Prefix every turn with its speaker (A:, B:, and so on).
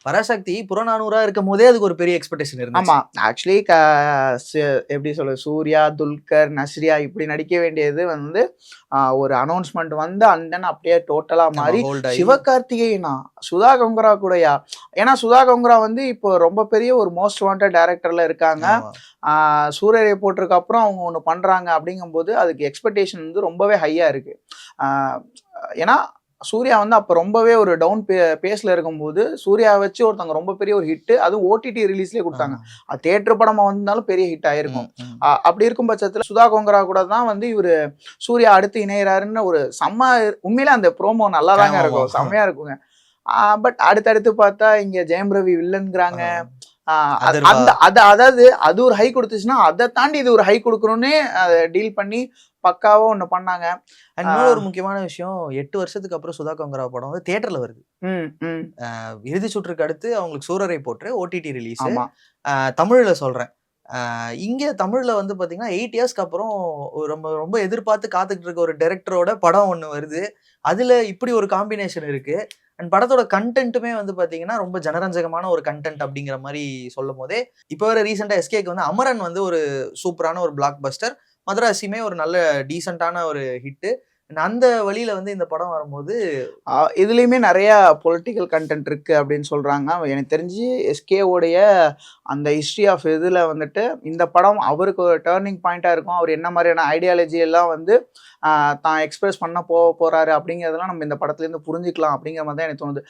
A: பராசக்தி புறநானூறா இருக்கும் போதே அதுக்கு ஒரு பெரிய எக்ஸ்பெக்டேஷன் இருந்துச்சு.
B: ஆமா. ஆக்சுவலி எப்படி சொல்றது, சூர்யா, துல்கர், நஸ்ரியா இப்படி நடிக்க வேண்டியது வந்து ஒரு அனௌன்ஸ்மெண்ட் வந்து அண்ட் தென் அப்படியே டோட்டலா மாறி
A: ஹோல்ட் ஆகி
B: சிவகார்த்திகேயனா, சுதா கொங்கரா கூடயா? ஏன்னா சுதா கொங்கரா வந்து இப்போ ரொம்ப பெரிய ஒரு மோஸ்ட் வாண்டட் டைரக்டர்ல இருக்காங்க.
A: ஆமா.
B: சூரிய ரிப்போர்ட்டருக்கு அப்புறம் அவங்க ஒன்று பண்றாங்க அப்படிங்கும்போது அதுக்கு எக்ஸ்பெக்டேஷன் வந்து ரொம்பவே ஹையா இருக்கு. ஏன்னா சூர்யா வந்து அப்போ ரொம்பவே ஒரு டவுன் பேஸ்ல இருக்கும்போது சூர்யா வச்சு ஒருத்தவங்க ரொம்ப பெரிய ஒரு ஹிட், அதுவும் ஓடிடி ரிலீஸ்லேயே கொடுத்தாங்க. அது தியேட்டர் படமா வந்தாலும் பெரிய ஹிட் ஆயிருக்கும். அப்படி இருக்கும் பட்சத்தில் சுதா கொங்கரா கூட தான் வந்து இவரு சூர்யா அடுத்து இணையறாருன்னு ஒரு செம்ம, உண்மையிலே அந்த ப்ரோமோ நல்லா தாங்க இருக்கும், செம்மையா இருக்குங்க. பட் அடுத்தடுத்து பார்த்தா இங்க ஜெயம் ரவி வில்லன்ங்கிறாங்க. அதாவது அது ஒரு ஹை கொடுத்துச்சுன்னா அதை தாண்டி இது ஒரு ஹை கொடுக்கணும்னு டீல் பண்ணி பக்காவா ஒண்ணு பண்ணாங்க.
A: இன்னொரு ஒரு முக்கியமான விஷயம், 8 வருஷத்துக்கு அப்புறம் சுதா கொங்கரா படம் வந்து தியேட்டர்ல வருது. இறுதி சுற்றுக்கு அடுத்து அவங்களுக்கு சூரரை போட்டு ஓடிடி ரிலீஸ். தமிழ்ல சொல்றேன். இங்க தமிழ்ல வந்து பாத்தீங்கன்னா 8 இயர்ஸ்க்கு அப்புறம் ரொம்ப ரொம்ப எதிர்பார்த்து காத்துக்கிட்டு இருக்க ஒரு டைரக்டரோட படம் ஒண்ணு வருது. அதுல இப்படி ஒரு காம்பினேஷன் இருக்கு. அண்ட் படத்தோட கண்டென்ட்டுமே வந்து பாத்தீங்கன்னா ரொம்ப ஜனரஞ்சகமான ஒரு கண்டென்ட் அப்படிங்கிற மாதிரி சொல்லும் போதே, இப்போ வர ரீசெண்டா எஸ்கேக்கு வந்து அமரன் வந்து ஒரு சூப்பரான ஒரு பிளாக் பஸ்டர், மதராசியுமே ஒரு நல்ல டீசென்டான ஒரு ஹிட்டு. அந்த வழியில வந்து இந்த படம் வரும்போது
B: இதுலயுமே நிறைய பொலிட்டிக்கல் கண்டென்ட் இருக்கு அப்படின்னு சொல்றாங்க. எனக்கு தெரிஞ்சு எஸ்கேவோடைய அந்த ஹிஸ்ட்ரி ஆஃப் இதுல வந்துட்டு இந்த படம் அவருக்கு ஒரு டேர்னிங் பாயிண்டா இருக்கும். அவர் என்ன மாதிரியான ஐடியாலஜி எல்லாம் வந்து தான் எக்ஸ்பிரஸ் பண்ண போறாரு அப்படிங்கிறதெல்லாம் நம்ம இந்த படத்துல இருந்து புரிஞ்சுக்கலாம் அப்படிங்கிற மாதிரி தான் எனக்கு தோணுது.